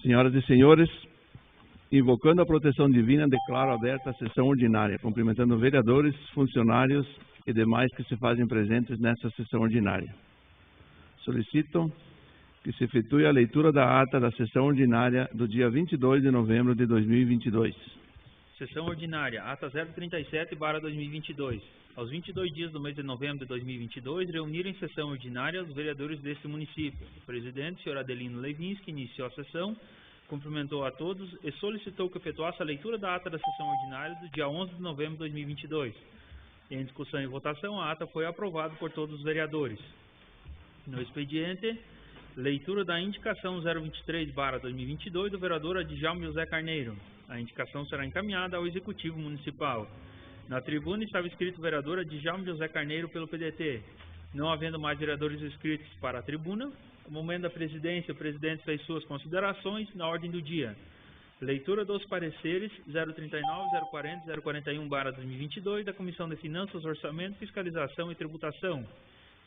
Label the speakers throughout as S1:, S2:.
S1: Senhoras e senhores, invocando a proteção divina, declaro aberta a sessão ordinária, cumprimentando vereadores, funcionários e demais que se fazem presentes nesta sessão ordinária. Solicito que se efetue a leitura da ata da sessão ordinária do dia 22 de novembro de 2022.
S2: Sessão ordinária, ata 037/2022. Aos 22 dias do mês de novembro de 2022, reuniram em sessão ordinária os vereadores deste município. O presidente, senhor Adelino Levinsky, iniciou a sessão, cumprimentou a todos e solicitou que efetuasse a leitura da ata da sessão ordinária do dia 11 de novembro de 2022. Em discussão e votação, a ata foi aprovada por todos os vereadores. No expediente, leitura da indicação 023/2022 do vereador Adjalma José Carneiro. A indicação será encaminhada ao Executivo Municipal. Na tribuna estava escrito vereador Adjalma José Carneiro pelo PDT. Não havendo mais vereadores inscritos para a tribuna, no momento da presidência, o presidente fez suas considerações na ordem do dia. Leitura dos pareceres 039, 040 e 041/2022 da Comissão de Finanças, Orçamento, Fiscalização e Tributação,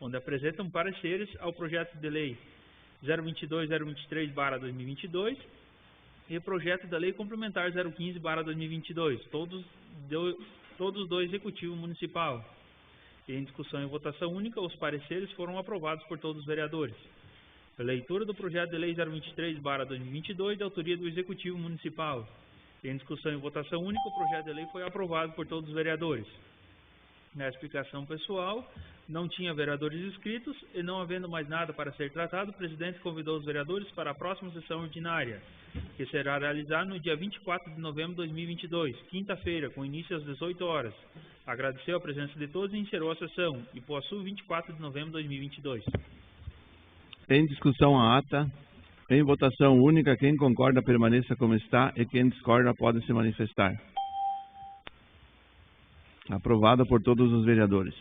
S2: onde apresentam pareceres ao projeto de lei 022, 023/2022 e projeto da lei complementar 015/2022, todos do Executivo Municipal. Em discussão e votação única, os pareceres foram aprovados por todos os vereadores. Leitura do projeto de lei 023/2022, de autoria do Executivo Municipal. Em discussão e votação única, o projeto de lei foi aprovado por todos os vereadores. Na explicação pessoal, não tinha vereadores inscritos e não havendo mais nada para ser tratado, o presidente convidou os vereadores para a próxima sessão ordinária, que será realizada no dia 24 de novembro de 2022, quinta-feira, com início às 18 horas. Agradeceu a presença de todos e encerrou a sessão. Ipuaçu, 24 de novembro de 2022.
S1: Em discussão a ata, em votação única, quem concorda permaneça como está e quem discorda pode se manifestar. Aprovada por todos os vereadores.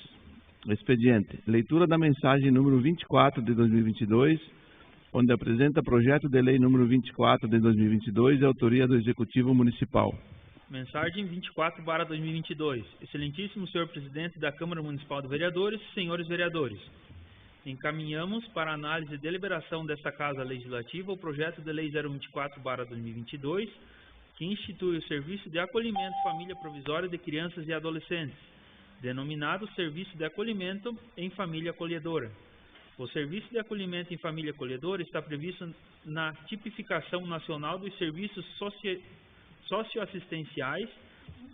S1: Expediente. Leitura da mensagem número 24 de 2022, onde apresenta projeto de lei número 24 de 2022, de autoria do Executivo Municipal.
S2: Mensagem 24/2022. Excelentíssimo senhor presidente da Câmara Municipal de Vereadores, senhores vereadores. Encaminhamos para análise e deliberação desta Casa Legislativa o projeto de lei 024/2022, que institui o Serviço de Acolhimento Família Provisória de Crianças e Adolescentes, denominado Serviço de Acolhimento em Família Acolhedora. O Serviço de Acolhimento em Família Acolhedora está previsto na Tipificação Nacional dos Serviços Socioassistenciais,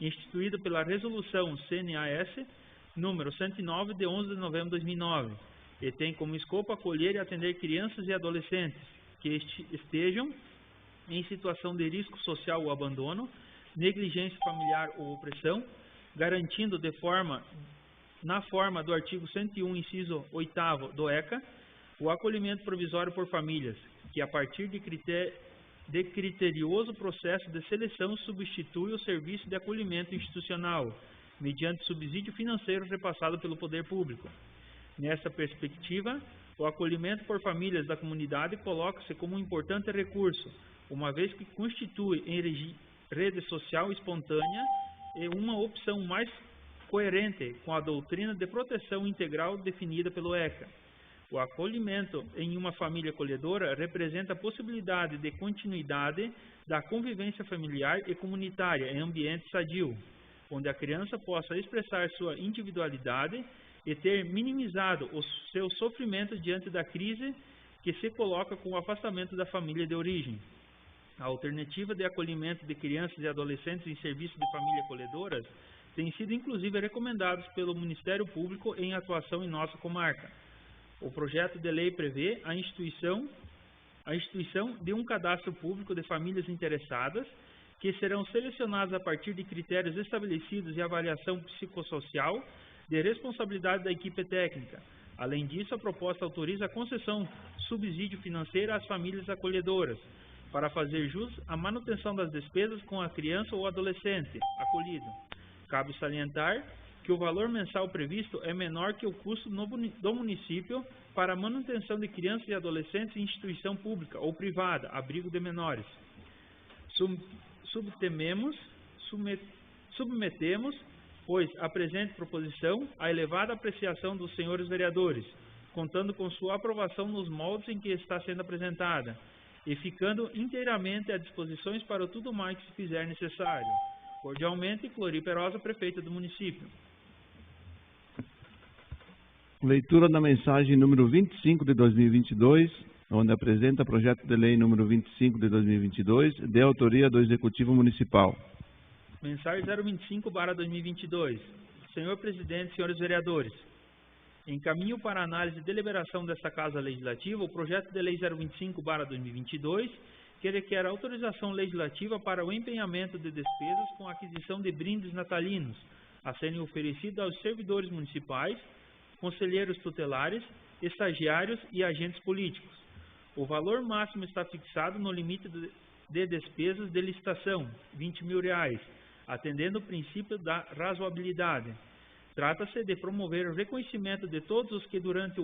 S2: instituída pela Resolução CNAS número 109, de 11 de novembro de 2009, e tem como escopo acolher e atender crianças e adolescentes que estejam em situação de risco social ou abandono, negligência familiar ou opressão, garantindo na forma do artigo 101, inciso 8º do ECA, o acolhimento provisório por famílias, que a partir de criterioso processo de seleção substitui o serviço de acolhimento institucional, mediante subsídio financeiro repassado pelo poder público. Nessa perspectiva, o acolhimento por famílias da comunidade coloca-se como um importante recurso, uma vez que constitui em rede social espontânea e uma opção mais coerente com a doutrina de proteção integral definida pelo ECA. O acolhimento em uma família acolhedora representa a possibilidade de continuidade da convivência familiar e comunitária em ambiente sadio, onde a criança possa expressar sua individualidade e ter minimizado o seu sofrimento diante da crise que se coloca com o afastamento da família de origem. A alternativa de acolhimento de crianças e adolescentes em serviço de família acolhedoras tem sido inclusive recomendados pelo Ministério Público em atuação em nossa comarca. O projeto de lei prevê a instituição de um cadastro público de famílias interessadas, que serão selecionadas a partir de critérios estabelecidos e avaliação psicossocial de responsabilidade da equipe técnica. Além disso, a proposta autoriza a concessão de subsídio financeiro às famílias acolhedoras, para fazer jus à manutenção das despesas com a criança ou adolescente acolhido. Cabe salientar que o valor mensal previsto é menor que o custo do município para a manutenção de crianças e adolescentes em instituição pública ou privada, abrigo de menores. Submetemos, pois, a presente proposição à elevada apreciação dos senhores vereadores, contando com sua aprovação nos moldes em que está sendo apresentada, e ficando inteiramente à disposição para tudo mais que se fizer necessário. Cordialmente, Clori Perosa, prefeita do município.
S1: Leitura da mensagem número 25 de 2022, onde apresenta projeto de lei número 25 de 2022, de autoria do Executivo Municipal.
S2: Mensagem 025/2022. Senhor Presidente, senhores vereadores, encaminho para análise e deliberação desta Casa Legislativa o projeto de lei 025/2022, que requer autorização legislativa para o empenhamento de despesas com aquisição de brindes natalinos, a serem oferecidos aos servidores municipais, conselheiros tutelares, estagiários e agentes políticos. O valor máximo está fixado no limite de despesas de licitação, R$20 mil, atendendo o princípio da razoabilidade. Trata-se de promover o reconhecimento de todos os que durante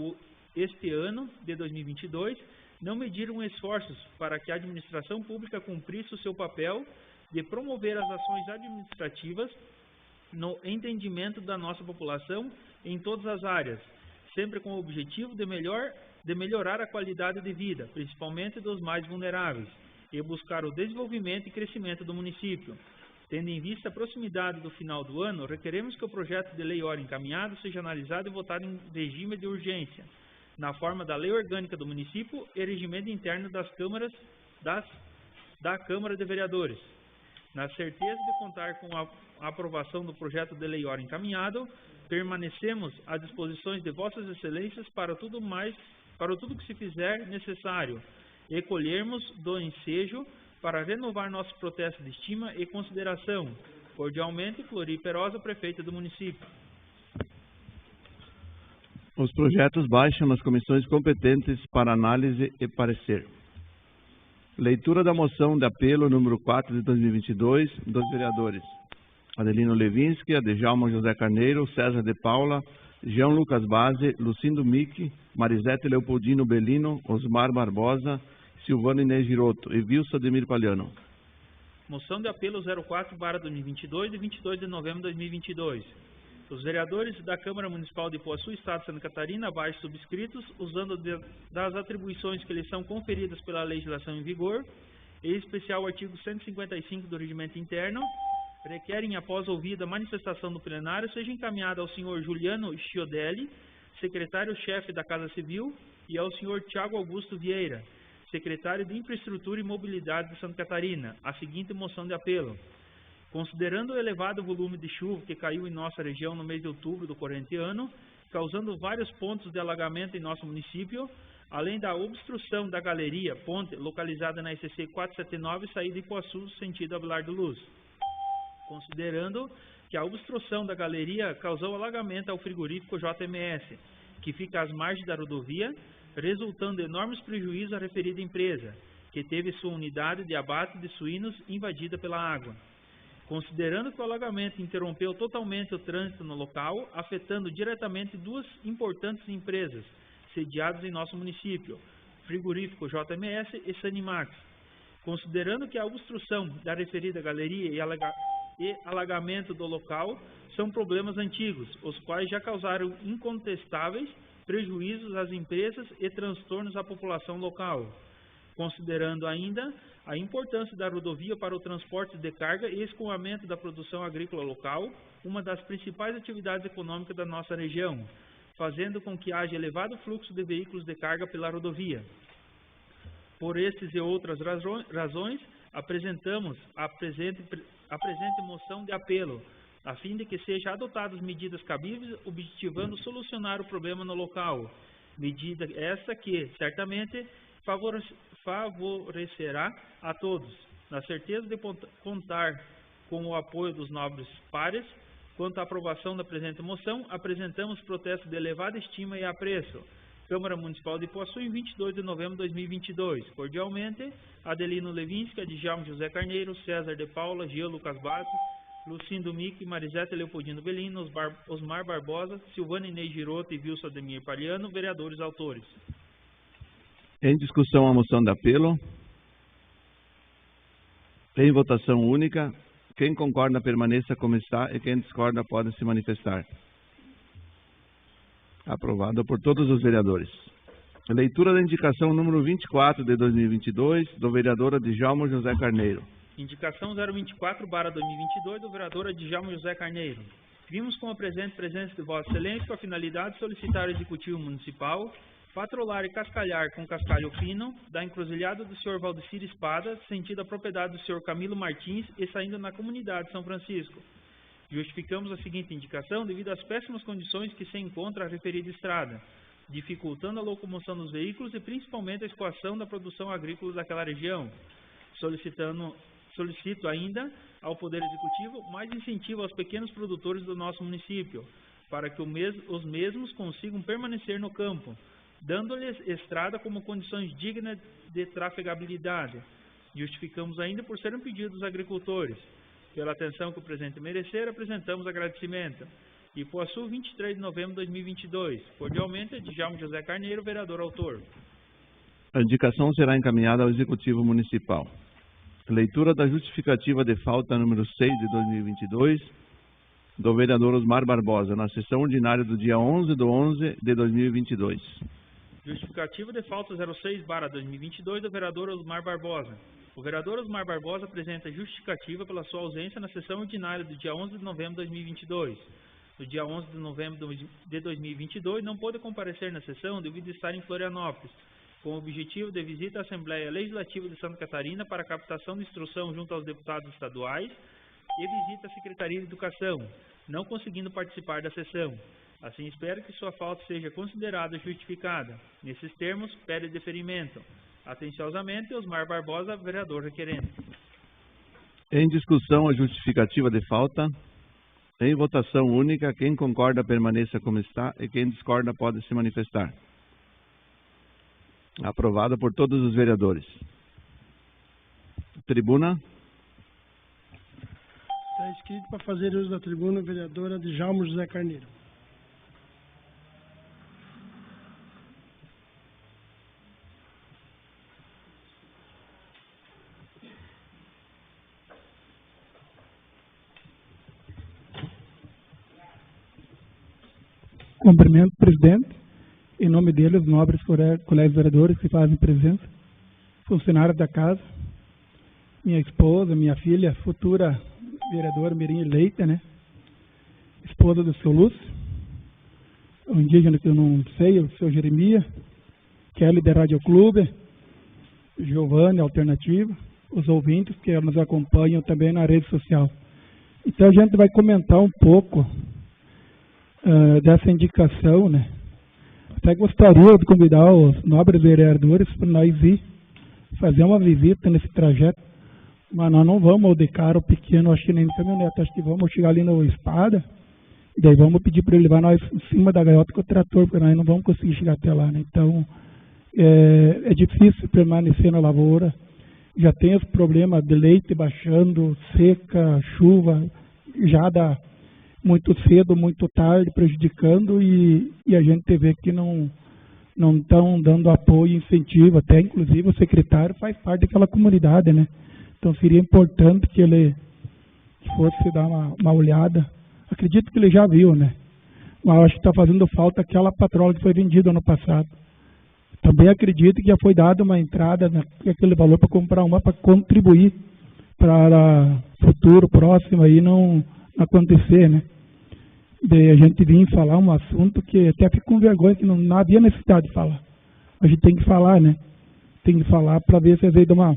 S2: este ano de 2022 não mediram esforços para que a administração pública cumprisse o seu papel de promover as ações administrativas no entendimento da nossa população em todas as áreas, sempre com o objetivo de melhorar a qualidade de vida, principalmente dos mais vulneráveis, e buscar o desenvolvimento e crescimento do município. Tendo em vista a proximidade do final do ano, requeremos que o projeto de lei ora encaminhado seja analisado e votado em regime de urgência, na forma da lei orgânica do município e regimento interno das câmaras da Câmara de Vereadores. Na certeza de contar com a aprovação do projeto de lei ora encaminhado, permanecemos à disposição de vossas excelências para tudo que se fizer necessário e colhermos do ensejo para renovar nosso protesto de estima e consideração. Cordialmente, Clori Perosa, prefeita do município.
S1: Os projetos baixam nas comissões competentes para análise e parecer. Leitura da moção de apelo número 4 de 2022 dos vereadores Adelino Levinsky, Adjalma José Carneiro, César de Paula, Jean Lucas Base, Lucindo Mick, Marisete Leopoldino Belino, Osmar Barbosa, Silvano Inês Giroto e Wilson Ademir Palhano.
S2: Moção de apelo 04/2022, de 22 de novembro de 2022. Os vereadores da Câmara Municipal de Ipuaçu, Estado de Santa Catarina, abaixo subscritos, usando das atribuições que lhes são conferidas pela legislação em vigor, em especial o artigo 155 do Regimento Interno, requerem, após ouvida a manifestação do plenário, seja encaminhada ao senhor Juliano Schiodelli, secretário-chefe da Casa Civil, e ao senhor Tiago Augusto Vieira, secretário de Infraestrutura e Mobilidade de Santa Catarina, a seguinte moção de apelo. Considerando o elevado volume de chuva que caiu em nossa região no mês de outubro do corrente ano, causando vários pontos de alagamento em nosso município, além da obstrução da galeria ponte localizada na SC 479, saída de Ipuaçu, sentido Abelardo Luz. Considerando que a obstrução da galeria causou alagamento ao frigorífico JMS, que fica às margens da rodovia, resultando enormes prejuízos à referida empresa, que teve sua unidade de abate de suínos invadida pela água. Considerando que o alagamento interrompeu totalmente o trânsito no local, afetando diretamente duas importantes empresas sediadas em nosso município, frigorífico JMS e Sanimax. Considerando que a obstrução da referida galeria e alagamento do local são problemas antigos, os quais já causaram incontestáveis prejuízos às empresas e transtornos à população local. Considerando ainda a importância da rodovia para o transporte de carga e escoamento da produção agrícola local, uma das principais atividades econômicas da nossa região, fazendo com que haja elevado fluxo de veículos de carga pela rodovia. Por estes e outras razões, apresentamos a presente moção de apelo, a fim de que sejam adotadas medidas cabíveis, objetivando solucionar o problema no local. Medida essa que, certamente, favorecerá a todos. Na certeza de contar com o apoio dos nobres pares, quanto à aprovação da presente moção, apresentamos protesto de elevada estima e apreço. Câmara Municipal de Ipuaçu, em 22 de novembro de 2022. Cordialmente, Adelino Levinsky, Adjalma José Carneiro, César de Paula, Jean Lucas Base, Lucindo Mick, Marisete Leopoldino Belino, Osmar Barbosa, Silvana Inês Giroto e Wilson Ademir Palhano, vereadores autores.
S1: Em discussão a moção de apelo. Em votação única. Quem concorda permaneça como está e quem discorda pode se manifestar. Aprovado por todos os vereadores. Leitura da indicação número 24 de 2022, do vereador Adjalma José Carneiro.
S2: Indicação 024/2022 do vereador Adjalma José Carneiro. Vimos com a presente presença de Vossa Excelência com a finalidade de solicitar ao Executivo Municipal patrolar e cascalhar com cascalho fino da encruzilhada do Sr. Valdecir Espada, sentido a propriedade do Sr. Camilo Martins e saindo na comunidade de São Francisco. Justificamos a seguinte indicação devido às péssimas condições que se encontra a referida estrada, dificultando a locomoção dos veículos e principalmente a escoação da produção agrícola daquela região. Solicito ainda ao Poder Executivo mais incentivo aos pequenos produtores do nosso município, para que os mesmos consigam permanecer no campo, dando-lhes estrada como condições dignas de trafegabilidade. Justificamos ainda por ser um pedido dos agricultores. Pela atenção que o presente merecer, apresentamos agradecimento. Ipuaçu, 23 de novembro de 2022. Cordialmente, Adjalma José Carneiro, vereador autor.
S1: A indicação será encaminhada ao Executivo Municipal. Leitura da justificativa de falta número 6 de 2022, do vereador Osmar Barbosa, na sessão ordinária do dia 11/11 de 2022.
S2: Justificativa de falta 06/2022 do vereador Osmar Barbosa. O vereador Osmar Barbosa apresenta justificativa pela sua ausência na sessão ordinária do dia 11 de novembro de 2022. No dia 11 de novembro de 2022, não pôde comparecer na sessão devido a estar em Florianópolis, com o objetivo de visita à Assembleia Legislativa de Santa Catarina para captação de instrução junto aos deputados estaduais e visita à Secretaria de Educação, não conseguindo participar da sessão. Assim, espero que sua falta seja considerada justificada. Nesses termos, pede deferimento. Atenciosamente, Osmar Barbosa, vereador requerente.
S1: Em discussão a justificativa de falta. Em votação única, quem concorda permaneça como está e quem discorda pode se manifestar. Aprovada por todos os vereadores. Tribuna.
S3: Está inscrito para fazer uso da tribuna o vereador Adjalma José Carneiro.
S4: Cumprimento o presidente, em nome dele, os nobres colegas vereadores que fazem presença, funcionários da casa, minha esposa, minha filha, futura vereadora Mirim eleita, né? Esposa do seu Lúcio, o indígena que eu não sei, o seu Jeremias, Kelly da Rádio Clube, Giovanni, Alternativa, os ouvintes que nos acompanham também na rede social. Então a gente vai comentar um pouco dessa indicação, né? Até gostaria de convidar os nobres vereadores para nós ir fazer uma visita nesse trajeto, mas nós não vamos de carro pequeno, acho que nem caminhonete, acho que vamos chegar ali no Espada, e daí vamos pedir para ele levar nós em cima da gaiota com o trator, porque nós não vamos conseguir chegar até lá, né? Então, é difícil permanecer na lavoura, já tem os problemas de leite baixando, seca, chuva, já dá muito cedo, muito tarde, prejudicando, e a gente vê que não estão dando apoio e incentivo, até inclusive o secretário faz parte daquela comunidade, né? Então seria importante que ele fosse dar uma olhada. Acredito que ele já viu, né? Mas acho que está fazendo falta aquela patrola que foi vendida ano passado. Também acredito que já foi dada uma entrada naquele valor para comprar uma, para contribuir para futuro, próximo, aí não acontecer, né? Daí a gente vinha falar um assunto que até fico com vergonha, que não havia necessidade de falar. A gente tem que falar, né? Tem que falar para ver se às vezes a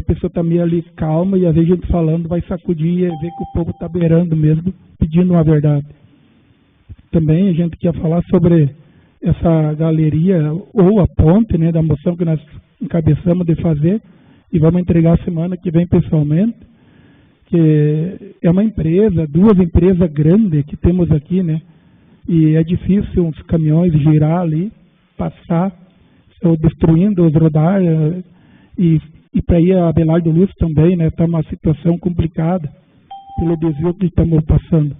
S4: pessoa está meio ali calma, e às vezes a gente falando vai sacudir e ver que o povo está beirando mesmo, pedindo uma verdade. Também a gente quer falar sobre essa galeria ou a ponte, né, da moção que nós encabeçamos de fazer e vamos entregar semana que vem pessoalmente, que é uma empresa, duas empresas grandes que temos aqui, né, e é difícil uns caminhões girar ali, passar, ou destruindo os rodários, e para ir a Abelardo Lúcio também, né, está uma situação complicada pelo desvio que estamos passando.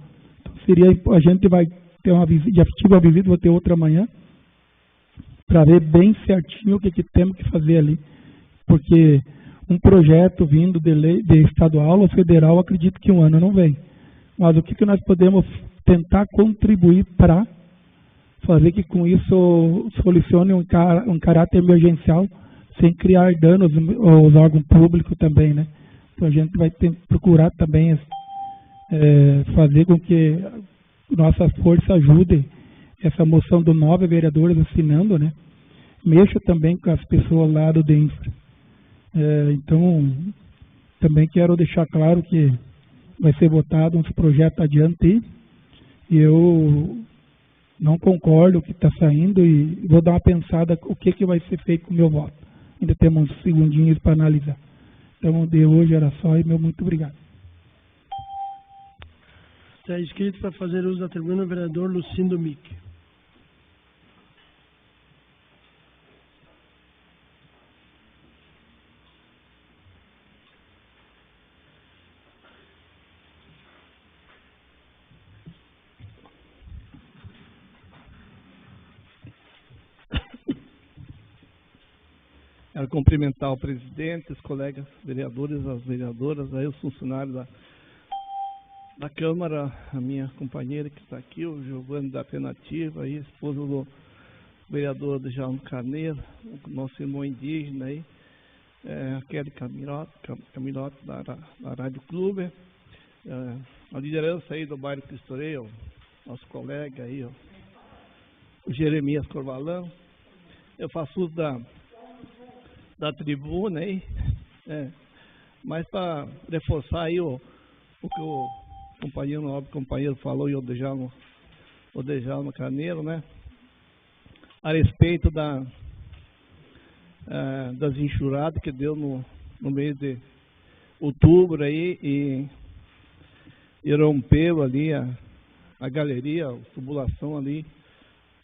S4: Então, a gente vai ter uma visita, já tive uma visita, vou ter outra amanhã, para ver bem certinho o que temos que fazer ali, porque um projeto vindo de lei, de estadual ou federal, acredito que um ano não vem. Mas o que nós podemos tentar contribuir para fazer que com isso solucione um caráter emergencial, sem criar danos aos órgãos públicos também, né? Então a gente vai procurar também fazer com que nossas forças ajudem essa moção do 9 vereadores assinando, né? Mexa também com as pessoas lá do DENFRA. Então, também quero deixar claro que vai ser votado uns projetos adiante aí, e eu não concordo com o que está saindo e vou dar uma pensada o que vai ser feito com o meu voto. Ainda temos uns segundinhos para analisar. Então, de hoje era só e meu muito obrigado.
S3: Está inscrito para fazer uso da tribuna o vereador Lucindo Mick.
S5: Quero cumprimentar o presidente, os colegas vereadores, as vereadoras, aí os funcionários da Câmara, a minha companheira que está aqui, o Giovanni da Alternativa, aí, esposa do vereador Djalma Carneiro, o nosso irmão indígena aí, a Kelly Camilote da Rádio Clube, a liderança aí do bairro Cristoreio, nosso colega aí, ó, o Jeremias Corvalão. Eu faço uso da tribuna aí, mas para reforçar aí o que o companheiro, o nobre companheiro falou, e o Djalma Carneiro, né, a respeito das enxurradas que deu no mês de outubro aí, e rompeu ali a galeria, a tubulação ali,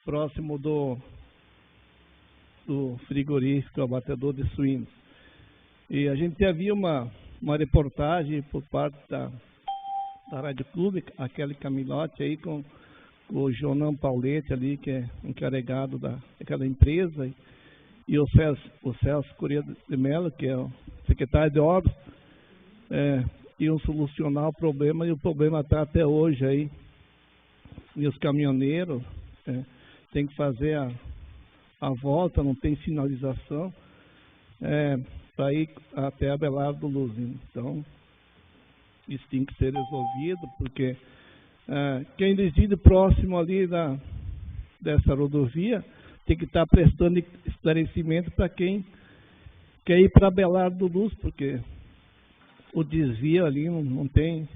S5: próximo do frigorífico, abatedor de suínos. E a gente havia uma reportagem por parte da Rádio Clube, aquele Camilote aí, com o Jonão Paulete ali, que é encarregado daquela empresa, e o Celso Corrêa de Mello, que é o secretário de obras, iam solucionar o problema, e o problema está até hoje aí. E os caminhoneiros têm que fazer a volta, não tem sinalização, para ir até Abelardo Luz. Então, isso tem que ser resolvido, porque quem reside próximo ali dessa rodovia tem que estar prestando esclarecimento para quem quer ir para Abelardo Luz, porque o desvio ali não tem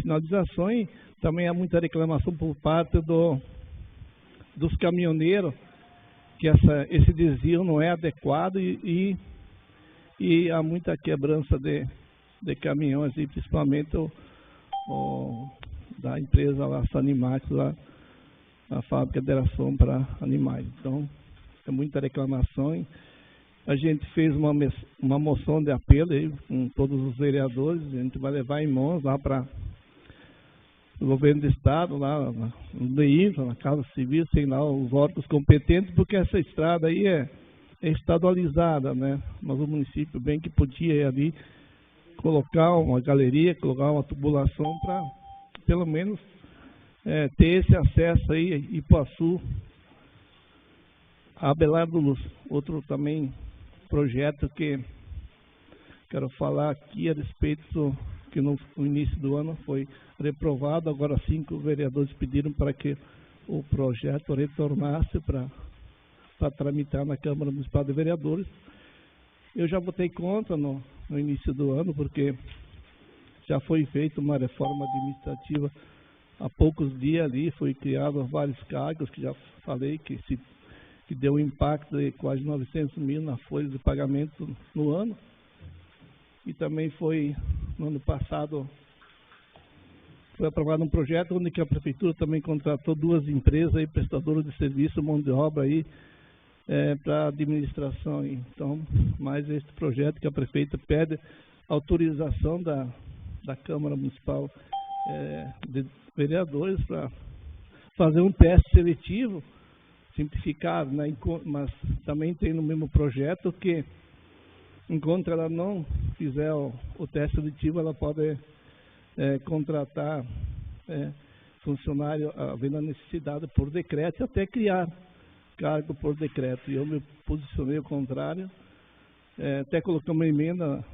S5: sinalização, e também há muita reclamação por parte dos caminhoneiros, que esse desvio não é adequado, e há muita quebrança de caminhões, e principalmente da empresa lá, Sanimax, lá, a fábrica de ração para animais. Então, é muita reclamação. E a gente fez uma moção de apelo aí com todos os vereadores, a gente vai levar em mãos lá para o governo do estado, lá no DEINFRA, na Casa Civil, sei lá, os órgãos competentes, porque essa estrada aí é estadualizada, né? Mas o município bem que podia ir ali colocar uma galeria, colocar uma tubulação para, pelo menos, ter esse acesso aí, Ipuaçu, a Abelardo Luz. Outro também projeto que quero falar aqui a respeito, que no início do ano foi reprovado, agora 5 vereadores pediram para que o projeto retornasse para tramitar na Câmara Municipal de Vereadores. Eu já votei contra no início do ano, porque já foi feita uma reforma administrativa há poucos dias ali, foi criado vários cargos, que já falei que deu um impacto de quase 900 mil na folha de pagamento no ano. E também foi, no ano passado, foi aprovado um projeto onde que a Prefeitura também contratou 2 empresas aí, prestadoras de serviço, mão de obra aí, para administração. Então, mais este projeto que a Prefeita pede autorização da Câmara Municipal de Vereadores para fazer um teste seletivo simplificado, né? Mas também tem no mesmo projeto que, enquanto ela não fizer o teste seletivo, ela pode contratar funcionário havendo a necessidade por decreto e até criar cargo por decreto. E eu me posicionei ao contrário, até coloquei uma emenda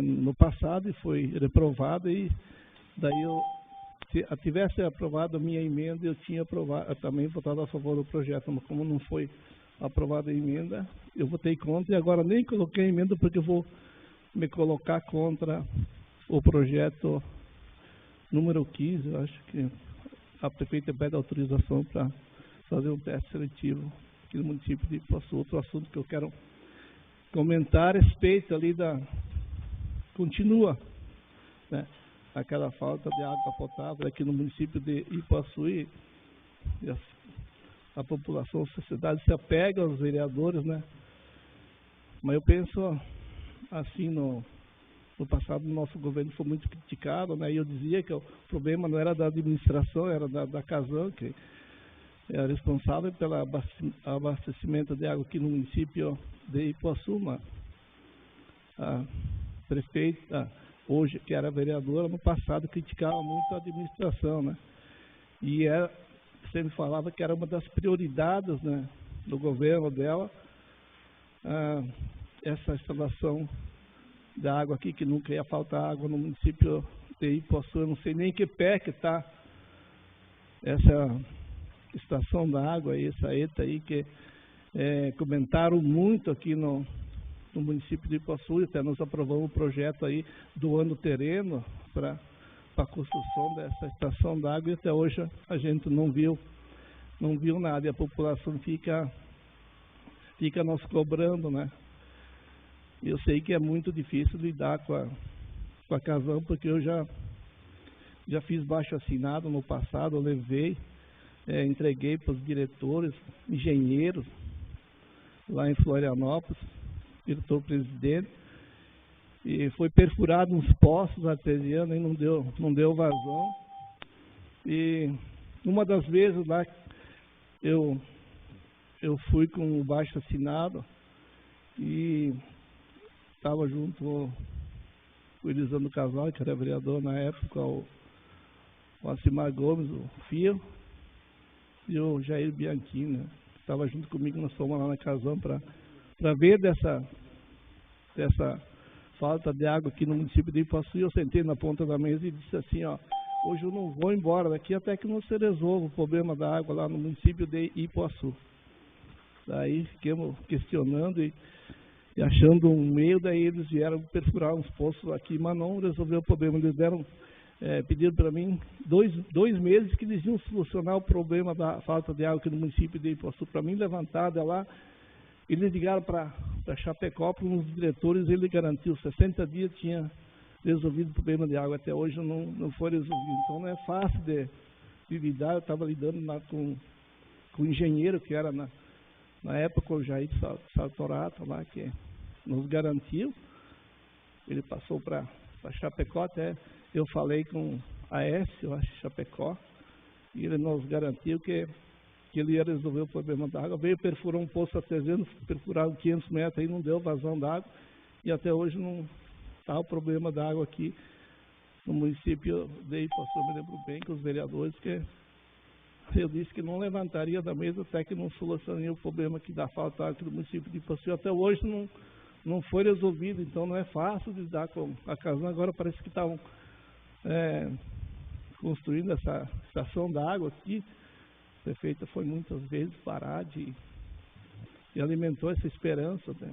S5: no passado e foi reprovada, e daí se tivesse aprovado a minha emenda, eu tinha também votado a favor do projeto, mas como não foi aprovada a emenda, eu votei contra, e agora nem coloquei a emenda porque eu vou me colocar contra o projeto número 15, eu acho que a prefeita pede autorização para fazer um teste seletivo aqui no município de Ipuaçu. Outro assunto que eu quero comentar a respeito ali continua, né, aquela falta de água potável aqui no município de Ipuaçu, e a população, a sociedade se apega aos vereadores, né? Mas eu penso assim, no passado, o nosso governo foi muito criticado, né? E eu dizia que o problema não era da administração, era da Casan, que é responsável pelo abastecimento de água aqui no município de Ipuaçu. Mas a prefeita, hoje, que era vereadora, no passado criticava muito a administração, né? E sempre falava que era uma das prioridades, né, do governo dela, essa instalação da água aqui, que nunca ia faltar água no município de Ipuaçu. Eu não sei nem que pé que está essa estação da água aí, essa ETA aí, que comentaram muito aqui no município de Ipuaçu, e até nós aprovamos o projeto aí doando terreno para a construção dessa estação da água, e até hoje a gente não viu nada, e a população fica nos cobrando, né? Eu sei que é muito difícil lidar com a Casan, porque eu já fiz baixo assinado no passado, eu levei, entreguei para os diretores, engenheiros, lá em Florianópolis, diretor-presidente, e foi perfurado uns poços artesianos, e não deu vazão. E uma das vezes lá, eu fui com o baixo assinado, e estava junto com o Elisandro Casal, que era vereador na época, o Acimar Gomes, o Fio, e o Jair Bianchini, né? Estava junto comigo, nós fomos lá na Casan para ver dessa falta de água aqui no município de Ipuaçu. E eu sentei na ponta da mesa e disse assim, ó, hoje eu não vou embora daqui até que não se resolva o problema da água lá no município de Ipuaçu. Daí fiquemos questionando e achando um meio, daí eles vieram perfurar uns poços aqui, mas não resolveu o problema. Eles pediram para mim dois meses que eles iam solucionar o problema da falta de água aqui no município de Ipuaçu. Para mim, levantada lá, eles ligaram para Chapecó, para uns diretores, ele garantiu 60 dias tinha resolvido o problema de água. Até hoje não foi resolvido. Então não é fácil de lidar. Eu estava lidando com o engenheiro, que era na época o Jair Sartorato lá, que nos garantiu. Ele passou para Chapecó, até eu falei com a S, eu acho, Chapecó, e ele nos garantiu que ele ia resolver o problema da água. Veio, perfurou um poço artesiano, perfuraram 500 metros, aí não deu vazão d'água, e até hoje não está o problema da água aqui no município de Ipuaçu. Eu me lembro bem que os vereadores, que eu disse que não levantaria da mesa até que não solucionaria o problema que dá falta aqui no município de Ipuaçu. Até hoje não foi resolvido, então não é fácil de lidar com a Casan. Agora parece que estavam construindo essa estação da água aqui. A prefeita foi muitas vezes parar e alimentou essa esperança, né,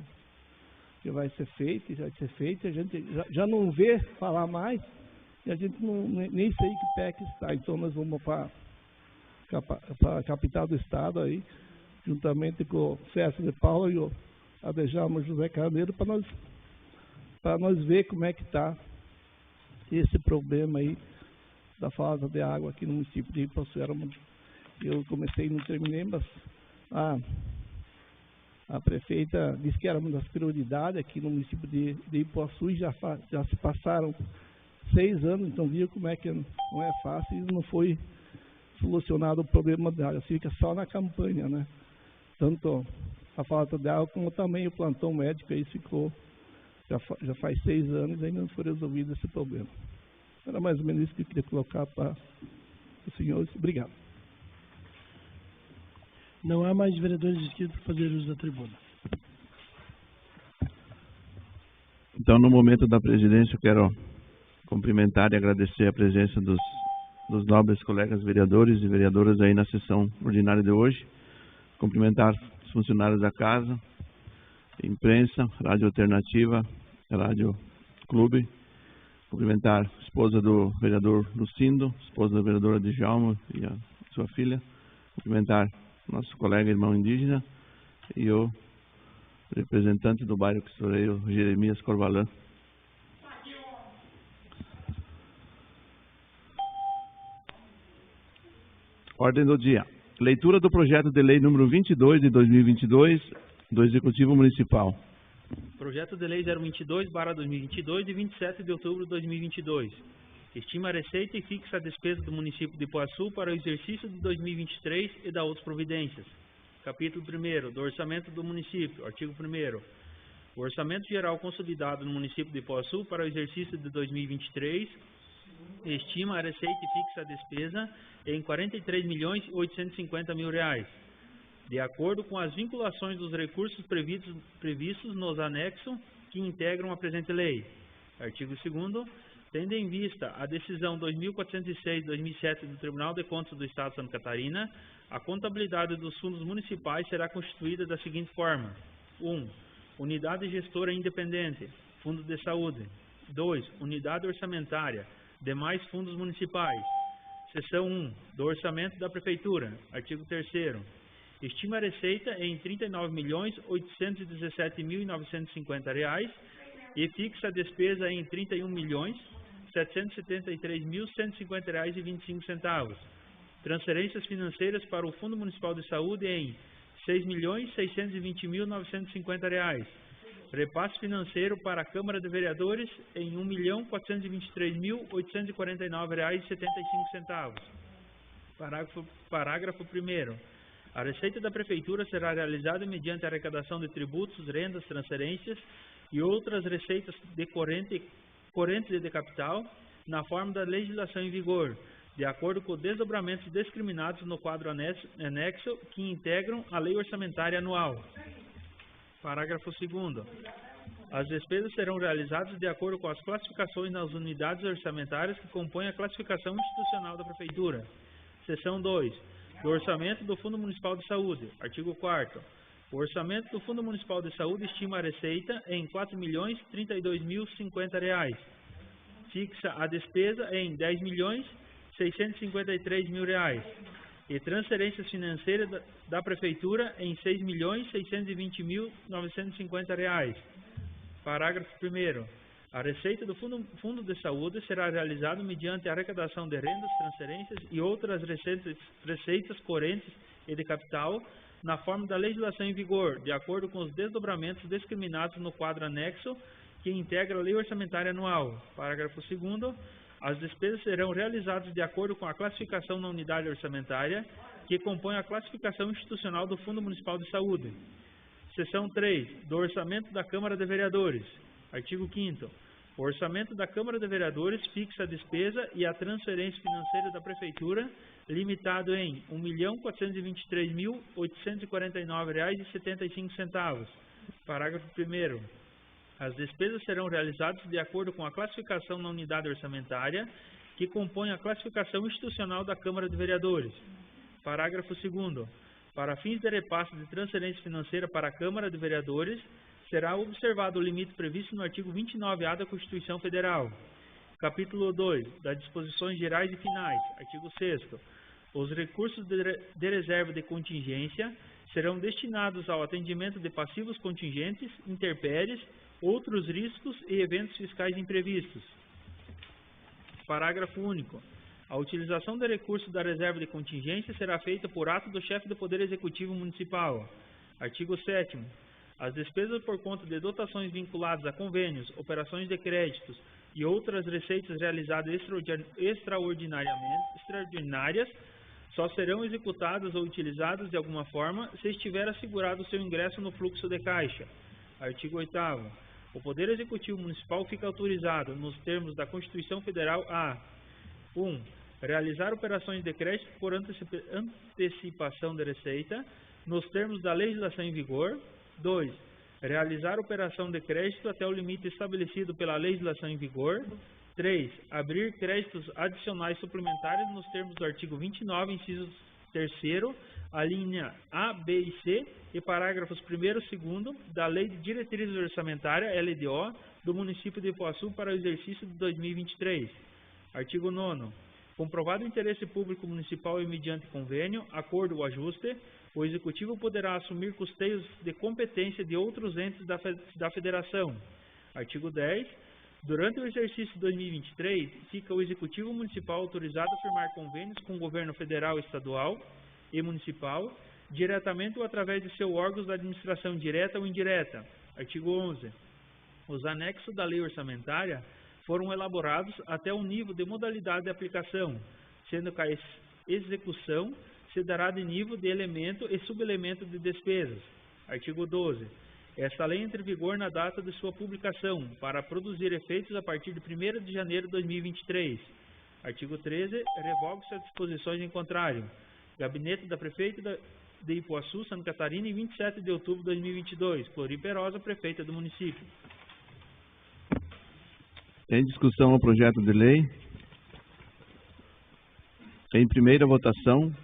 S5: que vai ser feito, a gente já não vê falar mais, e a gente nem sei que pé que está. Então nós vamos para a capital do estado aí, juntamente com o César de Paula e o Adejalmo José Carneiro, para nós ver como é que está esse problema aí da falta de água aqui no município de Ipuaçu. Eu comecei e não terminei, mas a prefeita disse que era uma das prioridades aqui no município de Ipuaçu, e já se passaram 6 anos, então viu como é que não é fácil e não foi solucionado o problema da água. Fica só na campanha, né? Tanto a falta de água como também o plantão médico aí ficou, já faz 6 anos e ainda não foi resolvido esse problema. Era mais ou menos isso que eu queria colocar para os senhores. Obrigado.
S3: Não há mais vereadores inscritos para fazer uso da tribuna.
S1: Então, no momento da presidência, eu quero cumprimentar e agradecer a presença dos nobres colegas vereadores e vereadoras aí na sessão ordinária de hoje. Cumprimentar os funcionários da casa, imprensa, Rádio Alternativa, Rádio Clube. Cumprimentar a esposa do vereador Lucindo, esposa da vereadora Djalma e a sua filha. Cumprimentar nosso colega irmão indígena e o representante do bairro que estou aí, o Jeremias Corvalã. Ordem do dia. Leitura do projeto de lei número 22 de 2022 do Executivo Municipal.
S2: Projeto de Lei 022/2022 de 27 de outubro de 2022. Estima a receita e fixa a despesa do município de Ipuaçu para o exercício de 2023 e da outras providências. Capítulo 1º do Orçamento do Município. Artigo 1º. O Orçamento Geral Consolidado no município de Ipuaçu para o exercício de 2023 estima a receita e fixa a despesa em R$ 43.850.000, de acordo com as vinculações dos recursos previstos nos anexos que integram a presente lei. Artigo 2º. Tendo em vista a decisão 2406/2007 do Tribunal de Contas do Estado de Santa Catarina, a contabilidade dos fundos municipais será constituída da seguinte forma: 1. Unidade gestora independente, Fundo de Saúde. 2. Unidade orçamentária, demais fundos municipais. Seção 1. Do Orçamento da Prefeitura. Artigo 3º. Estima a receita em R$ 39.817.950 e fixa a despesa em R$ 31.773.150,25. Transferências financeiras para o Fundo Municipal de Saúde em R$ 6.620.950. Repasse financeiro para a Câmara de Vereadores em R$ 1.423.849,75. Parágrafo 1º. A receita da Prefeitura será realizada mediante a arrecadação de tributos, rendas, transferências e outras receitas decorrentes e de capital, na forma da legislação em vigor, de acordo com desdobramentos discriminados no quadro anexo que integram a Lei Orçamentária Anual. Parágrafo 2º. As despesas serão realizadas de acordo com as classificações nas unidades orçamentárias que compõem a classificação institucional da Prefeitura. Seção 2. Do Orçamento do Fundo Municipal de Saúde. Artigo 4º. O Orçamento do Fundo Municipal de Saúde estima a receita em R$ 4.032.050. Fixa a despesa em R$ 10.653.000 e transferências financeiras da Prefeitura em R$ 6.620.950. Parágrafo 1º. A receita do Fundo de Saúde será realizada mediante a arrecadação de rendas, transferências e outras receitas correntes e de capital, na forma da legislação em vigor, de acordo com os desdobramentos discriminados no quadro anexo que integra a Lei Orçamentária Anual. Parágrafo 2º. As despesas serão realizadas de acordo com a classificação na unidade orçamentária que compõe a classificação institucional do Fundo Municipal de Saúde. Seção 3. Do Orçamento da Câmara de Vereadores. Artigo 5º. O Orçamento da Câmara de Vereadores fixa a despesa e a transferência financeira da Prefeitura, limitado em R$ 1.423.849,75. Parágrafo 1º. As despesas serão realizadas de acordo com a classificação na unidade orçamentária que compõe a classificação institucional da Câmara de Vereadores. Parágrafo 2º. Para fins de repasse de transferência financeira para a Câmara de Vereadores, será observado o limite previsto no artigo 29A da Constituição Federal. Capítulo 2. Das disposições gerais e finais. Artigo 6º. Os recursos de reserva de contingência serão destinados ao atendimento de passivos contingentes, intempéries, outros riscos e eventos fiscais imprevistos. Parágrafo único. A utilização de recursos da reserva de contingência será feita por ato do chefe do Poder Executivo Municipal. Artigo 7º. As despesas por conta de dotações vinculadas a convênios, operações de créditos e outras receitas realizadas extraordinárias só serão executadas ou utilizadas de alguma forma se estiver assegurado o seu ingresso no fluxo de caixa. Artigo 8º. O Poder Executivo Municipal fica autorizado, nos termos da Constituição Federal, a 1. realizar operações de crédito por antecipação de receita, nos termos da legislação em vigor. 2. Realizar operação de crédito até o limite estabelecido pela legislação em vigor. 3. Abrir créditos adicionais suplementares nos termos do artigo 29, inciso 3º, a linha A, B e C e parágrafos 1º e 2º da Lei de Diretrizes Orçamentárias, LDO, do município de Ipuaçu para o exercício de 2023. Artigo 9º. Comprovado o interesse público municipal e mediante convênio, acordo ou ajuste, o Executivo poderá assumir custeios de competência de outros entes da Federação. Artigo 10. Durante o exercício de 2023, fica o Executivo Municipal autorizado a firmar convênios com o Governo Federal, Estadual e Municipal, diretamente ou através de seus órgãos da administração direta ou indireta. Artigo 11. Os anexos da lei orçamentária foram elaborados até o nível de modalidade de aplicação, sendo que a execução se dará de nível de elemento e subelemento de despesas. Artigo 12. Esta lei entra em vigor na data de sua publicação, para produzir efeitos a partir de 1º de janeiro de 2023. Artigo 13. Revoga-se as disposições em contrário. Gabinete da Prefeita de Ipuaçu, Santa Catarina, em 27 de outubro de 2022. Clori Perosa, Prefeita do município.
S1: Em discussão o projeto de lei. Em primeira votação,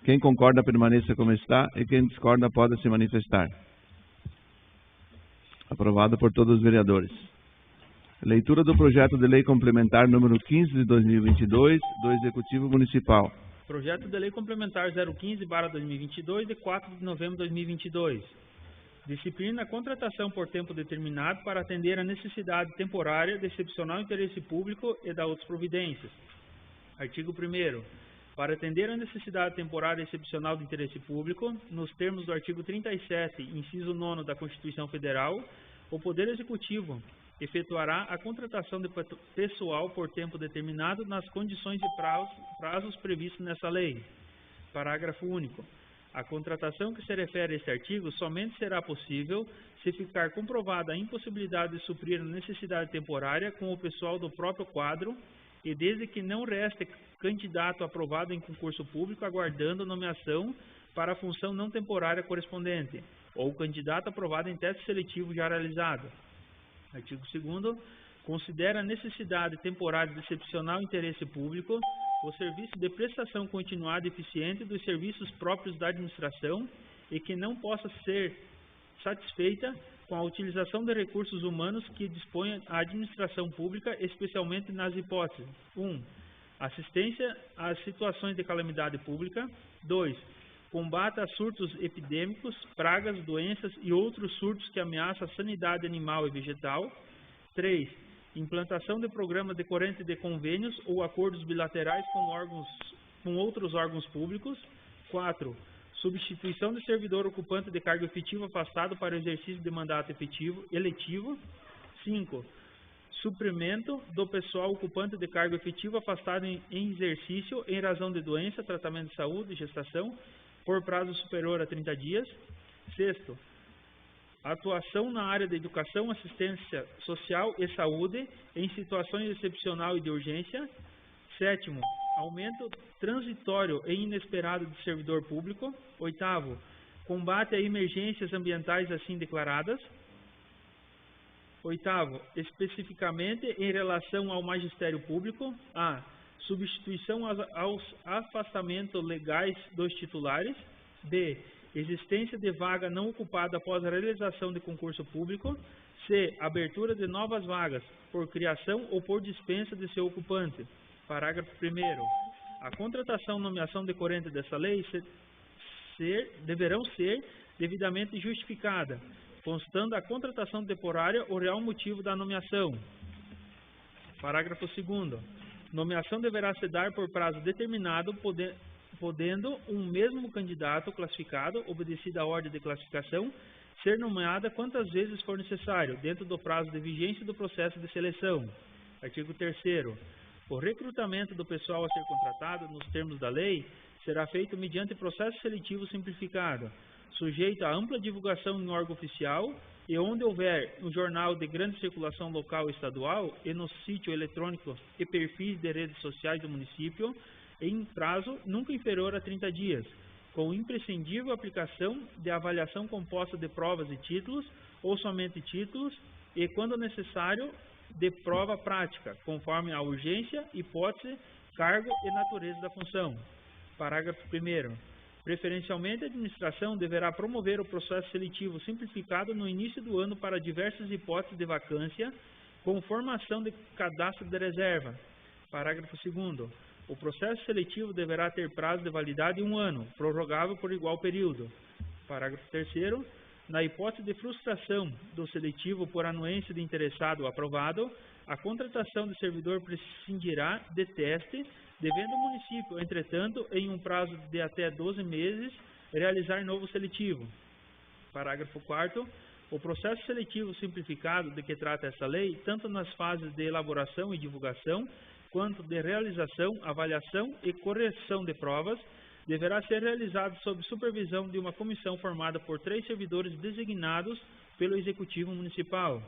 S1: quem concorda permaneça como está e quem discorda pode se manifestar. Aprovado por todos os vereadores. Leitura do projeto de lei complementar número 15 de 2022 do Executivo Municipal.
S2: Projeto de lei complementar 015/2022 de 4 de novembro de 2022. Disciplina a contratação por tempo determinado para atender a necessidade temporária de excepcional interesse público e da outras providências. Artigo 1º. Para atender a necessidade temporária excepcional de interesse público, nos termos do artigo 37, inciso 9 da Constituição Federal, o Poder Executivo efetuará a contratação de pessoal por tempo determinado nas condições e prazos previstos nessa lei. Parágrafo único. A contratação que se refere a este artigo somente será possível se ficar comprovada a impossibilidade de suprir a necessidade temporária com o pessoal do próprio quadro e desde que não reste candidato aprovado em concurso público aguardando nomeação para a função não temporária correspondente, ou candidato aprovado em teste seletivo já realizado. Artigo 2º. Considera a necessidade temporária de excepcional interesse público o serviço de prestação continuada e eficiente dos serviços próprios da administração e que não possa ser satisfeita com a utilização de recursos humanos que dispõe a administração pública, especialmente nas hipóteses: 1. Assistência às situações de calamidade pública. 2. Combate a surtos epidêmicos, pragas, doenças e outros surtos que ameaçam a sanidade animal e vegetal. 3. Implantação de programas decorrentes de convênios ou acordos bilaterais com outros órgãos públicos. 4. Substituição de servidor ocupante de cargo efetivo afastado para o exercício de mandato eletivo. 5. Suprimento do pessoal ocupante de cargo efetivo afastado em exercício em razão de doença, tratamento de saúde e gestação, por prazo superior a 30 dias. 6. Atuação na área de educação, assistência social e saúde em situações excepcional e de urgência. 7. Aumento transitório e inesperado de servidor público. 8. Combate a emergências ambientais assim declaradas. 8. Especificamente em relação ao magistério público. A. Substituição aos afastamentos legais dos titulares. B. Existência de vaga não ocupada após a realização de concurso público. C. Abertura de novas vagas por criação ou por dispensa de seu ocupante. Parágrafo 1º. A contratação e nomeação decorrente dessa lei deverão ser devidamente justificada, constando a contratação temporária o real motivo da nomeação. Parágrafo 2º. Nomeação deverá se dar por prazo determinado, podendo um mesmo candidato classificado, obedecida a ordem de classificação, ser nomeada quantas vezes for necessário, dentro do prazo de vigência do processo de seleção. Artigo 3º. O recrutamento do pessoal a ser contratado, nos termos da lei, será feito mediante processo seletivo simplificado, sujeito a ampla divulgação em órgão oficial e onde houver um jornal de grande circulação local e estadual e no sítio eletrônico e perfis de redes sociais do município, em prazo nunca inferior a 30 dias, com imprescindível aplicação de avaliação composta de provas e títulos, ou somente títulos, e, quando necessário, de prova prática, conforme a urgência, hipótese, cargo e natureza da função. Parágrafo 1º. Preferencialmente, a administração deverá promover o processo seletivo simplificado no início do ano para diversas hipóteses de vacância, com formação de cadastro de reserva. Parágrafo 2º. O processo seletivo deverá ter prazo de validade de 1 ano, prorrogável por igual período. Parágrafo 3º. Na hipótese de frustração do seletivo por anuência de interessado aprovado, a contratação de servidor prescindirá de teste, devendo o município, entretanto, em um prazo de até 12 meses, realizar novo seletivo. Parágrafo 4º. O processo seletivo simplificado de que trata esta lei, tanto nas fases de elaboração e divulgação, quanto de realização, avaliação e correção de provas, deverá ser realizado sob supervisão de uma comissão formada por 3 servidores designados pelo Executivo Municipal.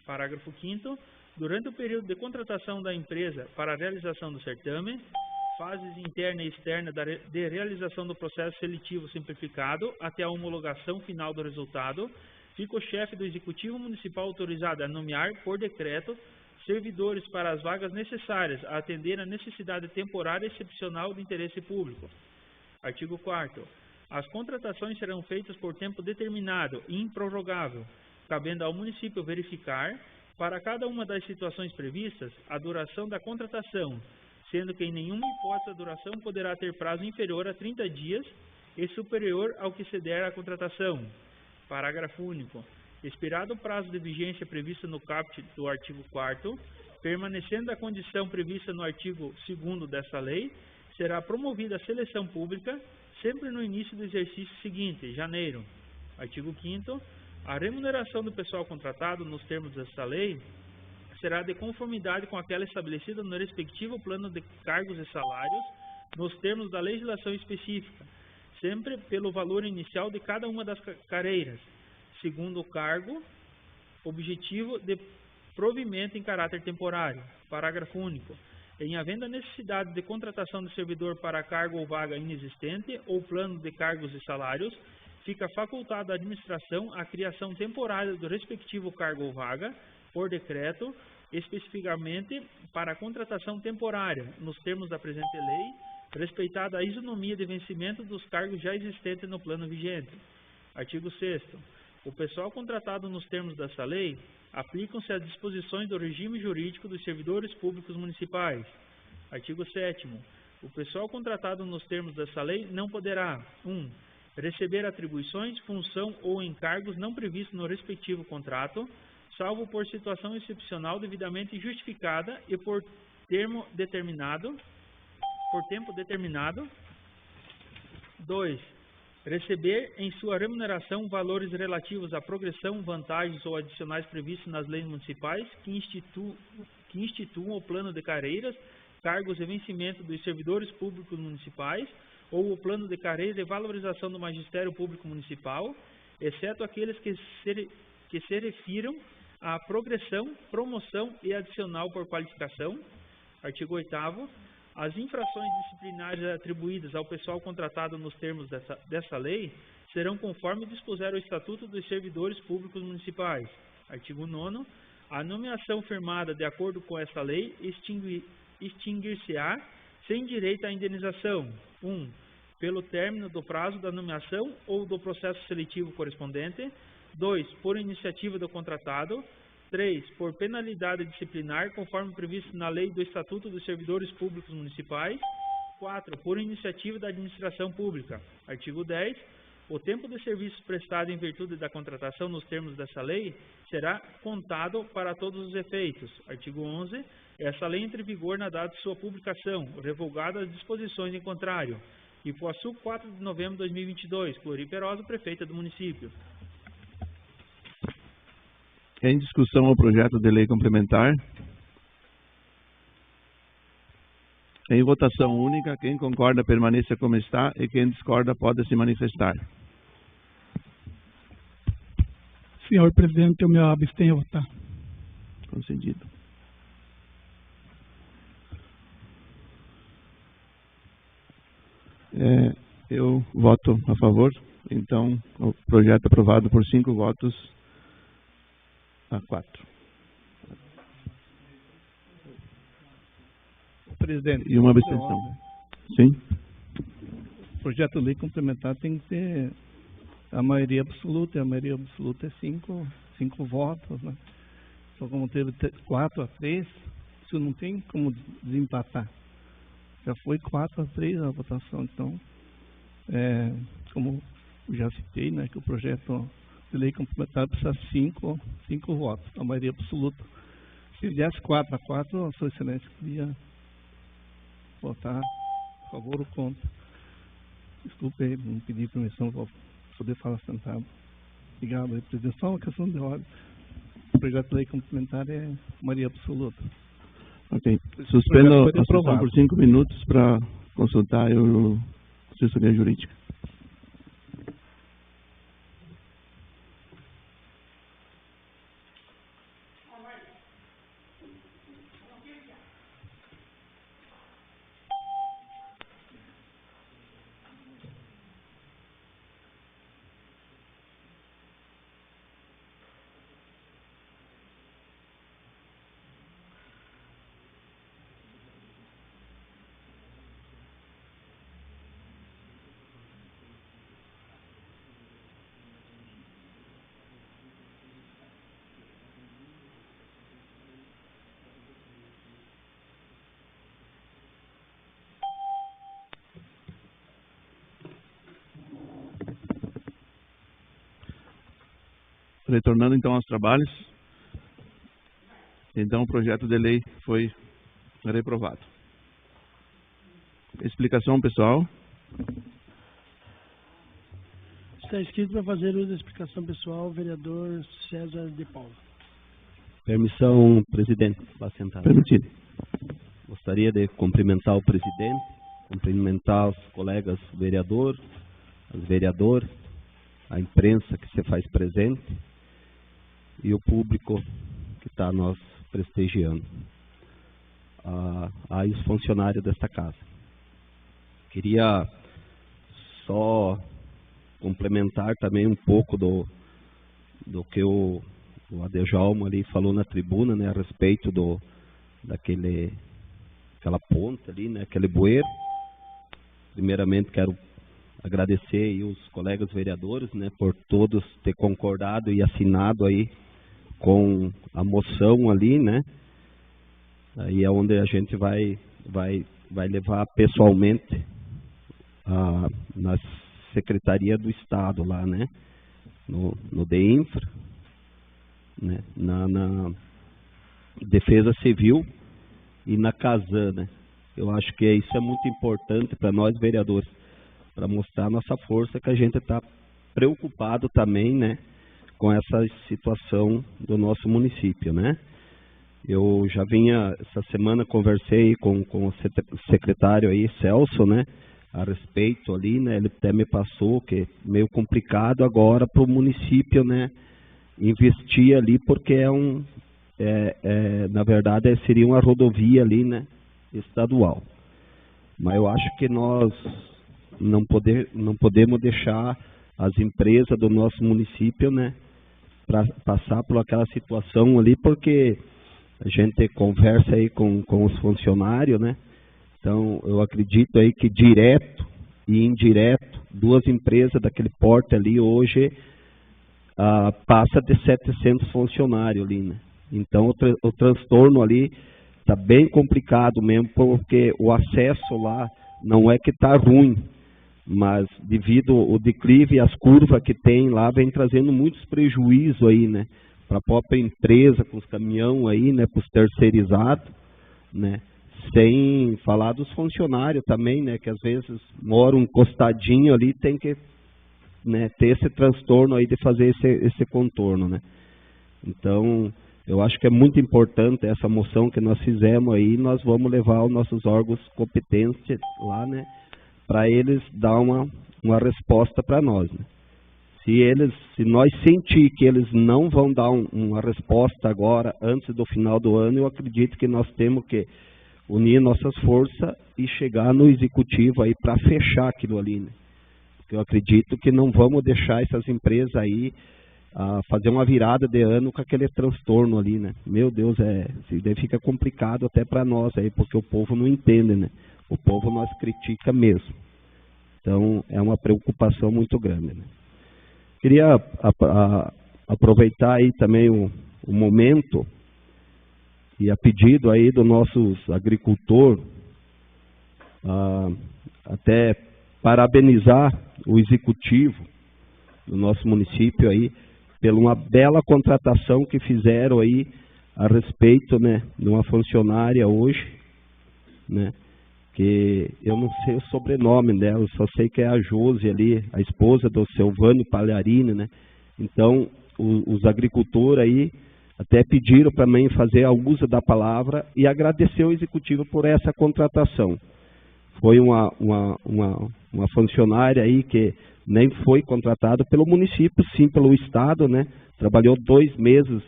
S2: Parágrafo 5º. Durante o período de contratação da empresa para a realização do certame, fases interna e externa de realização do processo seletivo simplificado até a homologação final do resultado, fica o chefe do Executivo Municipal autorizado a nomear, por decreto, servidores para as vagas necessárias a atender a necessidade temporária excepcional de interesse público. Artigo 4º. As contratações serão feitas por tempo determinado e improrrogável, cabendo ao município verificar, para cada uma das situações previstas, a duração da contratação, sendo que em nenhuma hipótese a duração poderá ter prazo inferior a 30 dias e superior ao que se der à contratação. Parágrafo único. Expirado o prazo de vigência previsto no caput do artigo 4º, permanecendo a condição prevista no artigo 2º desta lei, será promovida a seleção pública, sempre no início do exercício seguinte, janeiro. Artigo 5º. A remuneração do pessoal contratado, nos termos desta lei, será de conformidade com aquela estabelecida no respectivo plano de cargos e salários, nos termos da legislação específica, sempre pelo valor inicial de cada uma das carreiras, segundo o cargo objetivo de provimento em caráter temporário. Parágrafo único. Em havendo a necessidade de contratação de servidor para cargo ou vaga inexistente ou plano de cargos e salários, fica facultado à administração a criação temporária do respectivo cargo ou vaga, por decreto, especificamente para a contratação temporária, nos termos da presente lei, respeitada a isonomia de vencimento dos cargos já existentes no plano vigente. Artigo 6º. O pessoal contratado nos termos desta lei aplicam-se as disposições do regime jurídico dos servidores públicos municipais. Artigo 7º. O pessoal contratado nos termos desta lei não poderá: 1. Receber atribuições, função ou encargos não previstos no respectivo contrato, salvo por situação excepcional devidamente justificada e por tempo determinado. 2. Receber em sua remuneração valores relativos à progressão, vantagens ou adicionais previstos nas leis municipais que instituam o plano de carreiras, cargos e vencimento dos servidores públicos municipais ou o plano de carreira e valorização do magistério público municipal, exceto aqueles que se refiram à progressão, promoção e adicional por qualificação. Artigo 8º. As infrações disciplinares atribuídas ao pessoal contratado nos termos dessa lei serão conforme dispuser o Estatuto dos Servidores Públicos Municipais. Artigo 9º. A nomeação firmada de acordo com esta lei extinguir-se-á sem direito à indenização: 1. Pelo término do prazo da nomeação ou do processo seletivo correspondente; 2. Por iniciativa do contratado; 3. Por penalidade disciplinar, conforme previsto na Lei do Estatuto dos Servidores Públicos Municipais; 4. Por iniciativa da administração pública. Artigo 10. O tempo de serviços prestado em virtude da contratação nos termos dessa lei será contado para todos os efeitos. Artigo 11. Essa lei entra em vigor na data de sua publicação, revogadas as disposições em contrário. Ipuaçu, 4 de novembro de 2022. Clori Perosa, prefeita do município.
S1: Em discussão o projeto de lei complementar. Em votação única, quem concorda permaneça como está e quem discorda pode se manifestar.
S4: Senhor presidente, eu me abstenho a votar.
S1: Concedido. Eu voto a favor. Então, o projeto é aprovado por 5 votos a 4.
S5: Presidente.
S1: E uma abstenção. Sim?
S5: O projeto de lei complementar tem que ter a maioria absoluta, e a maioria absoluta é 5 votos, né? Só como teve 4-3, isso não tem como desempatar. Já foi 4-3 a votação, então, como já citei, né, que o projeto de lei complementar precisa de 5 votos, a maioria absoluta. Se viesse 4-4, a Sua Excelência podia votar a favor ou contra. Desculpe aí, não pedi permissão para poder falar sentado. Obrigado aí, presidente. Só uma questão de ordem. O projeto de lei complementar é maioria absoluta.
S1: Ok. Suspendo a sessão por 5 minutos para consultar a assessoria jurídica. Retornando então aos trabalhos. Então o projeto de lei foi reprovado. Explicação, pessoal.
S3: Está inscrito para fazer uso da explicação pessoal o vereador César de Paula.
S6: Permissão, presidente, vá sentar.
S1: Permitido.
S6: Gostaria de cumprimentar o presidente, cumprimentar os colegas vereadores, as vereadoras, a imprensa que se faz presente e o público que está nos prestigiando, aí os funcionários desta casa. Queria só complementar também um pouco do que o Adejalmo ali falou na tribuna, né, a respeito daquela ponta ali, né, aquele bueiro. Primeiramente quero agradecer aí os colegas vereadores, né, por todos ter concordado e assinado aí com a moção ali, né. Aí é onde a gente vai levar pessoalmente na Secretaria do Estado lá, né, no DEINFRA, né, na Defesa Civil e na CASAN, né. Eu acho que isso é muito importante para nós vereadores, para mostrar a nossa força, que a gente está preocupado também, né, com essa situação do nosso município, né. Eu já essa semana conversei com o secretário aí, Celso, né, a respeito ali, né, ele até me passou que é meio complicado agora para o município, né, investir ali, porque na verdade seria uma rodovia ali, né, estadual. Mas eu acho que nós não podemos deixar as empresas do nosso município, né, para passar por aquela situação ali, porque a gente conversa aí com os funcionários, né. Então eu acredito aí que direto e indireto, 2 empresas daquele porte ali hoje passa de 700 funcionários ali, né. Então o transtorno ali está bem complicado mesmo, porque o acesso lá não é que está ruim, mas devido ao declive e as curvas que tem lá, vem trazendo muitos prejuízos aí, né, para a própria empresa, com os caminhões aí, né, para os terceirizados, né, sem falar dos funcionários também, né, que às vezes moram encostadinho ali, tem que, né, ter esse transtorno aí de fazer esse contorno, né. Então, Eu acho que é muito importante essa moção que nós fizemos aí, nós vamos levar os nossos órgãos competentes lá, né, para eles dar uma resposta para nós, né. Se nós sentir que eles não vão dar uma resposta agora, antes do final do ano, eu acredito que nós temos que unir nossas forças e chegar no executivo aí para fechar aquilo ali, né. Porque eu acredito que não vamos deixar essas empresas aí fazer uma virada de ano com aquele transtorno ali, né. Meu Deus, daí fica complicado até para nós aí, porque o povo não entende, né. O povo nós critica mesmo. Então, é uma preocupação muito grande, né. Queria aproveitar aí também o momento e a pedido aí dos nossos agricultores, até parabenizar o executivo do nosso município aí pela uma bela contratação que fizeram aí a respeito, né, de uma funcionária hoje, né, que eu não sei o sobrenome dela, só sei que é a Josi ali, a esposa do Silvânio Palharini, né. Então, os agricultores aí até pediram para mim fazer a uso da palavra e agradecer ao executivo por essa contratação. Foi uma funcionária aí que nem foi contratada pelo município, sim pelo estado, né. Trabalhou 2 meses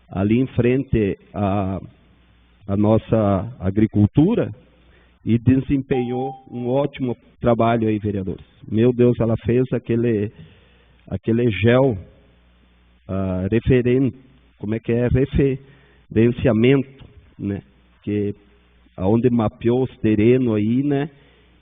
S6: ali em frente à nossa agricultura e desempenhou um ótimo trabalho aí, vereadores. Meu Deus, ela fez aquele gel referenciamento, né, que aonde mapeou os terrenos aí, né,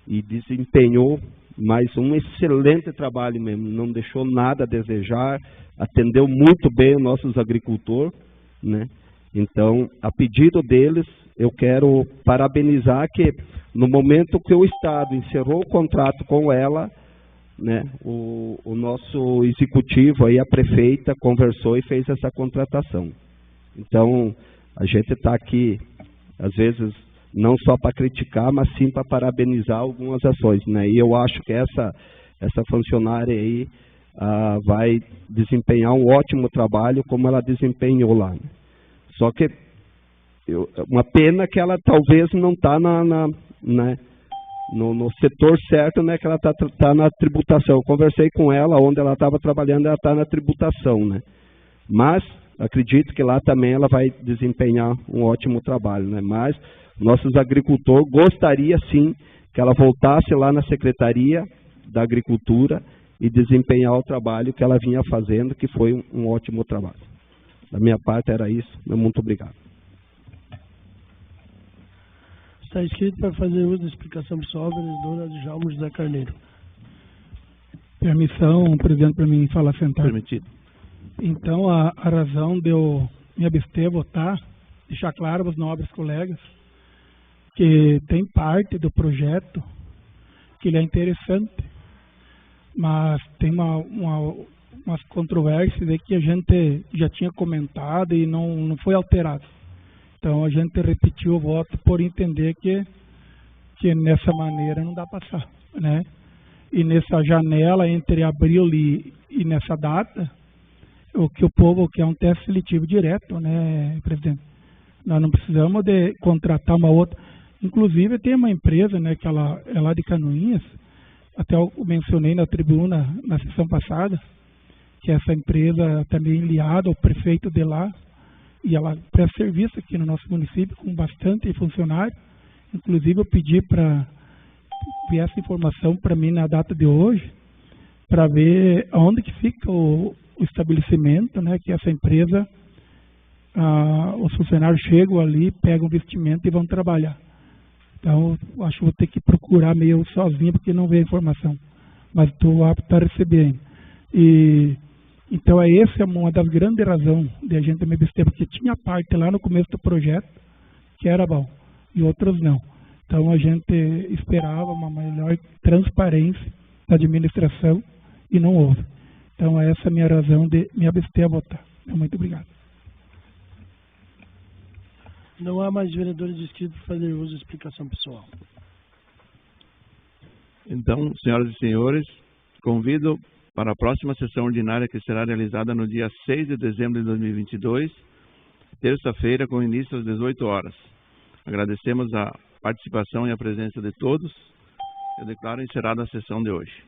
S6: e desempenhou mais um excelente trabalho mesmo, não deixou nada a desejar, atendeu muito bem os nossos agricultores, né. Então, a pedido deles, eu quero parabenizar que no momento que o Estado encerrou o contrato com ela, né, o nosso executivo, aí, a prefeita, conversou e fez essa contratação. Então, a gente está aqui, às vezes, não só para criticar, mas sim para parabenizar algumas ações, né? E eu acho que essa funcionária aí vai desempenhar um ótimo trabalho como ela desempenhou lá, né? Só que uma pena que ela talvez não está né, no setor certo, né, que ela está na tributação. Eu conversei com ela, onde ela estava trabalhando, ela está na tributação, né? Mas acredito que lá também ela vai desempenhar um ótimo trabalho, né? Mas nossos agricultores gostaria sim que ela voltasse lá na Secretaria da Agricultura e desempenhar o trabalho que ela vinha fazendo, que foi um ótimo trabalho. Da minha parte era isso. Muito obrigado.
S3: Está inscrito para fazer uso da explicação pessoal, vereadora Djalma José Carneiro.
S4: Permissão, presidente, para mim falar sentado.
S1: Permitido.
S4: Então, a razão de eu me abster, votar, deixar claro aos nobres colegas que tem parte do projeto que ele é interessante, mas tem umas controvérsias aí que a gente já tinha comentado e não foi alterado. Então, a gente repetiu o voto por entender que nessa maneira não dá para passar, né? E nessa janela entre abril e nessa data, o que o povo quer é um teste seletivo direto, né, presidente? Nós não precisamos de contratar uma outra. Inclusive, tem uma empresa, né, que ela é lá de Canoinhas, até eu mencionei na tribuna na sessão passada, que essa empresa também aliada ao prefeito de lá, e ela presta serviço aqui no nosso município com bastante funcionário. Inclusive, eu pedi para ver essa informação para mim na data de hoje, para ver onde que fica o estabelecimento, né, que essa empresa, os funcionários chegam ali, pegam o vestimento e vão trabalhar. Então, eu acho que vou ter que procurar meio sozinho, porque não veio a informação. Mas estou apto a receber ainda. Então, essa é uma das grandes razões de a gente me abster, porque tinha parte lá no começo do projeto que era bom, e outras não. Então, a gente esperava uma maior transparência da administração e não houve. Então, essa é a minha razão de me abster a votar. Muito obrigado.
S3: Não há mais vereadores inscritos para fazer uso da explicação pessoal.
S1: Então, senhoras e senhores, convido para a próxima sessão ordinária, que será realizada no dia 6 de dezembro de 2022, terça-feira, com início às 18 horas. Agradecemos a participação e a presença de todos. Eu declaro encerrada a sessão de hoje.